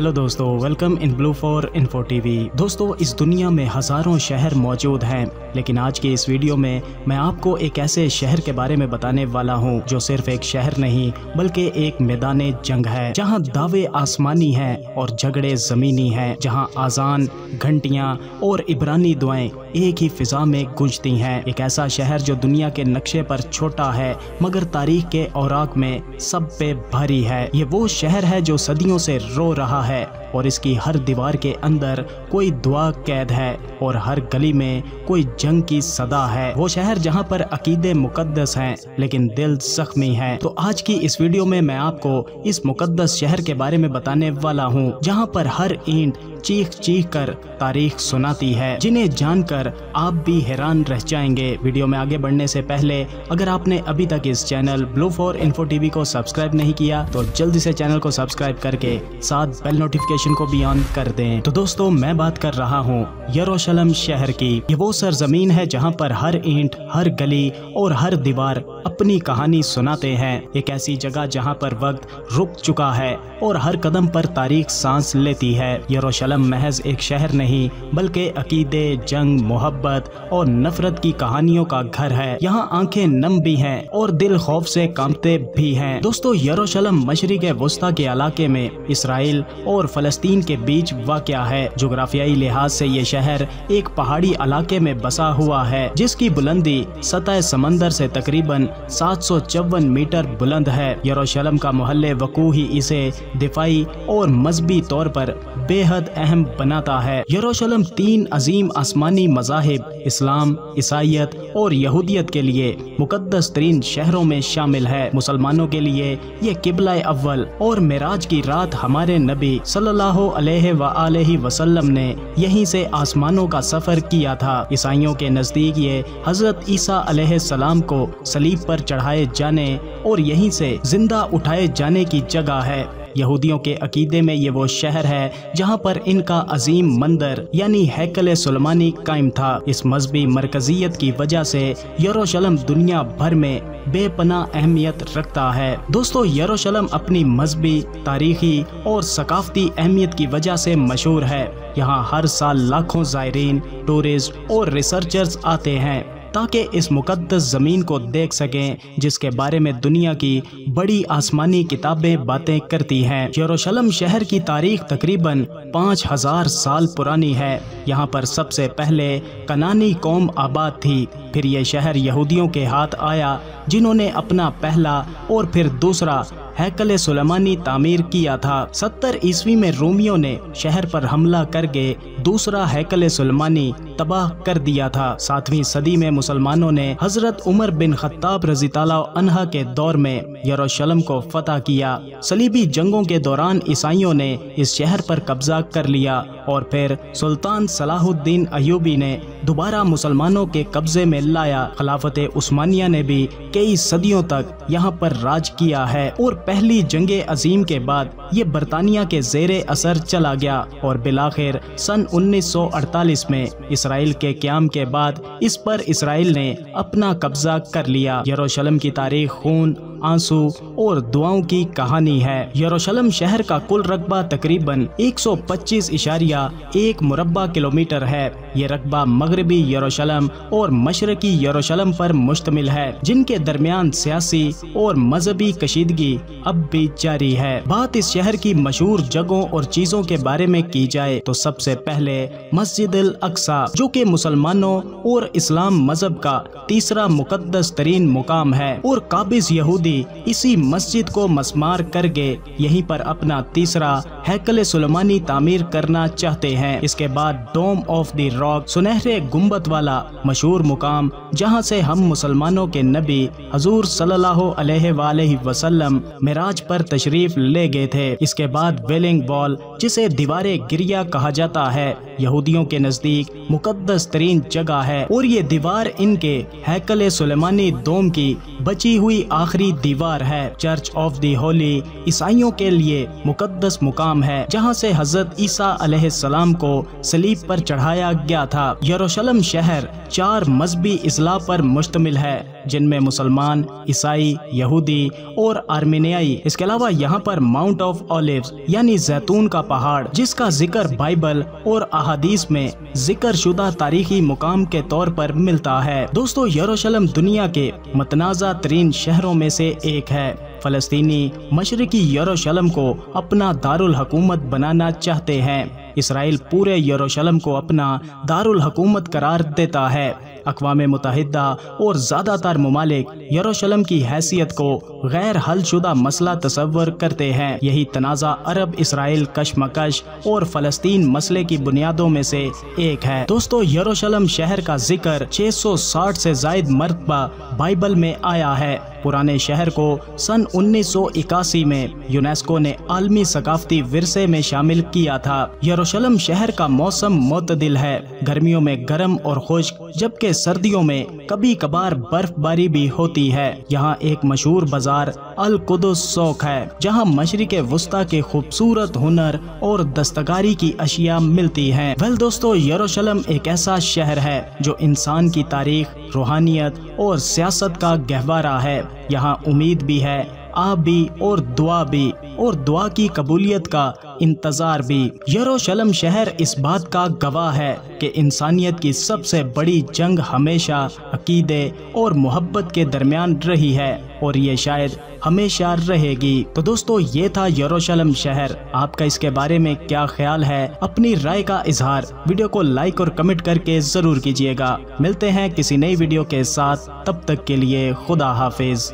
Hello दोस्तों, welcome in blue for info TV. दोस्तों, इस दुनिया में हज़ारों शहर मौजूद हैं, लेकिन आज की इस वीडियो में मैं आपको एक ऐसे शहर के बारे में बताने वाला हूं जो सिर्फ एक शहर नहीं बल्कि एक मैदान जंग है, जहां दावे आसमानी हैं और झगड़े ज़मीनी हैं, जहां आज़ान, घंटियां और इब्रानी दुआएं एक ही फिजा में गूंजती हैं। एक ऐसा शहर जो दुनिया के नक्शे पर छोटा है मगर तारीख के औराक में सब पे भारी है। ये वो शहर है जो सदियों से रो रहा है और इसकी हर दीवार के अंदर कोई दुआ कैद है और हर गली में कोई जंग की सदा है। वो शहर जहां पर अकीदे मुकद्दस हैं लेकिन दिल जख्मी है। तो आज की इस वीडियो में मैं आपको इस मुकद्दस शहर के बारे में बताने वाला हूं, जहां पर हर ईंट चीख चीख कर तारीख सुनाती है, जिन्हें जानकर आप भी हैरान रह जाएंगे। वीडियो में आगे बढ़ने से पहले अगर आपने अभी तक इस channel blue for info TV को सब्सक्राइब नहीं किया तो जल्दी से चैनल को सब्सक्राइब करके साथ बेल नोटिफिकेशन को भी ऑन कर दें। तो दोस्तों, मैं बात कर रहा हूँ यरूशलेम शहर की। ये वो सरजमीन है जहाँ पर हर ईंट, हर गली और हर दीवार अपनी कहानी सुनाते हैं। एक ऐसी जगह जहाँ पर वक्त रुक चुका है और हर कदम पर तारीख सांस लेती है। यरूशलेम महज एक शहर नहीं बल्कि अकीदे, जंग, मोहब्बत और नफरत की कहानियों का घर है। यहाँ आंखें नम भी हैं और दिल खौफ से कांपते भी हैं। दोस्तों, यरूशलेम मशरिक़ वस्ता के इलाके में इसराइल और फलस्तीन के बीच वाक़या है। जोग्राफियाई लिहाज से ये शहर एक पहाड़ी इलाके में बसा हुआ है जिसकी बुलंदी सतह समंदर से तकरीबन 754 मीटर बुलंद है। यरूशलेम का मोहल्ले वकू ही इसे दिफाई और मजहबी तौर पर बेहद अहम बनाता है। यरूशलेम 3 अजीम आसमानी मज़ाहिब इस्लाम, ईसाईयत और यहूदियत के लिए मुकद्दस तरीन शहरों में शामिल है। मुसलमानों के लिए ये किबला अव्वल और मेराज की रात हमारे नबी सल्लल्लाहु अलैहि वसल्लम ने यहीं से आसमानों का सफर किया था। ईसाइयों के नजदीक ये हजरत ईसा अलैहिस्सलाम को सलीब पर चढ़ाए जाने और यहीं से जिंदा उठाए जाने की जगह है। यहूदियों के अकीदे में ये वो शहर है जहाँ पर इनका अजीम मंदिर यानी हैकल सुलेमानी कायम था। इस मजहबी मरकजियत की वजह से यरूशलेम दुनिया भर में बेपनाह अहमियत रखता है। दोस्तों, यरूशलेम अपनी मजहबी, तारीखी और सकाफती अहमियत की वजह से मशहूर है। यहाँ हर साल लाखों ज़ायरीन, टूरिस्ट और रिसर्चर्स आते हैं ताकि इस मुकद्दस ज़मीन को देख सकें जिसके बारे में दुनिया की बड़ी आसमानी किताबें बातें करती हैं। यरूशलेम शहर की तारीख तकरीबन 5000 साल पुरानी है। यहाँ पर सबसे पहले कनानी कौम आबाद थी, फिर ये शहर यहूदियों के हाथ आया जिन्होंने अपना पहला और फिर दूसरा हैकल सुलेमानी तामीर किया था। 70 ईस्वी में रोमियों ने शहर पर हमला करके दूसरा हैकल सुलेमानी तबाह कर दिया था। 7वीं सदी में मुसलमानों ने हजरत उमर बिन खत्ताब रज़ी अल्लाह अन्हा के दौर में यरूशलेम को फतह किया। सलीबी जंगों के दौरान ईसाइयों ने इस शहर पर कब्जा कर लिया और फिर सुल्तान सलाहुद्दीन अयूबी ने दोबारा मुसलमानों के कब्जे में लाया। खिलाफत उस्मानिया ने भी कई सदियों तक यहाँ पर राज किया है और पहली जंगे अजीम के बाद ये बरतानिया के ज़ेरे असर चला गया और बिलाखिर सन 1948 में इसराइल के क़याम के बाद इस पर इसराइल ने अपना कब्जा कर लिया। यरूशलेम की तारीख खून, आंसू और दुआओं की कहानी है। यरूशलेम शहर का कुल रकबा तकरीबन 125.1 मुरब्बा किलोमीटर है। ये रकबा मगरबी यरूशलेम और मशरकी यरूशलेम पर मुश्तमिल है, जिनके दरमियान सियासी और मजहबी कशीदगी अब भी जारी है। बात इस शहर की मशहूर जगहों और चीजों के बारे में की जाए तो सबसे पहले मस्जिद अल अक्सा, जो कि मुसलमानों और इस्लाम मजहब का तीसरा मुकद्दस तरीन मुकाम है और काबिज यहूदी इसी मस्जिद को मस्मार करके यहीं पर अपना तीसरा हैकल सुलेमानी तामीर करना चाहते हैं। इसके बाद डोम ऑफ द रॉक, सुनहरे गुम्बद वाला मशहूर मुकाम जहां से हम मुसलमानों के नबी हजूर सल्लल्लाहु अलैहि वसल्लम मिराज पर तशरीफ ले गए थे। इसके बाद वेलिंग वॉल, जिसे दीवारे गिरिया कहा जाता है, यहूदियों के नजदीक मुकद्दस तरीन जगह है और ये दीवार इनके हैकल सुलेमानी दोम की बची हुई आखिरी दीवार है। चर्च ऑफ द होली ईसाइयों के लिए मुकद्दस मुकाम है जहां से हजरत ईसा अलैहिस्सलाम को सलीब पर चढ़ाया गया था। यरूशलेम शहर 4 मजहबी इस्लाह पर मुश्तमिल है। जिनमें मुसलमान, ईसाई, यहूदी और आर्मेनियाई। इसके अलावा यहाँ पर माउंट ऑफ ऑलिव्स यानी जैतून का पहाड़, जिसका जिक्र बाइबल और अहादीस में जिक्र शुदा तारीखी मुकाम के तौर पर मिलता है। दोस्तों, यरूशलेम दुनिया के मतनाज़ा तरीन शहरों में से एक है। फलस्तीनी मशरिकी यरूशलेम को अपना दारुल हुकूमत बनाना चाहते हैं। इसराइल पूरे यरूशलेम को अपना दारुल हुकूमत करार देता है। अक़वाम मुत्तहिदा और ज़्यादातर ममालिक यरूशलेम की हैसियत को गैर हल शुदा मसला तस्वर करते हैं। यही तनाज़ा अरब इसराइल कशमकश और फ़लस्तीन मसले की बुनियादों में से एक है। दोस्तों, यरूशलेम शहर का जिक्र 660 से ज़ायद मरतबा बाइबल में आया है। पुराने शहर को सन 1981 में यूनेस्को ने आलमी सकाफती विरसे में शामिल किया था। यरूशलेम शहर का मौसम मुतदिल है। गर्मियों में गर्म और खुश्क, जबकि सर्दियों में कभी कभार बर्फबारी भी होती है। यहाँ एक मशहूर बाजार अल कुदस सौक है, जहाँ मशरिक़े वुस्ता के खूबसूरत हुनर और दस्तकारी की अशिया मिलती हैं। वेल दोस्तों, यरूशलेम एक ऐसा शहर है जो इंसान की तारीख, रूहानियत और सियासत का गहवारा है। यहाँ उम्मीद भी है, आप भी और दुआ की कबूलियत का इंतजार भी। यरूशलेम शहर इस बात का गवाह है कि इंसानियत की सबसे बड़ी जंग हमेशा अकीदे और मोहब्बत के दरमियान रही है और ये शायद हमेशा रहेगी। तो दोस्तों, ये था यरूशलेम शहर। आपका इसके बारे में क्या ख्याल है? अपनी राय का इजहार वीडियो को लाइक और कमेंट करके जरूर कीजिएगा। मिलते हैं किसी नई वीडियो के साथ, तब तक के लिए खुदा हाफिज।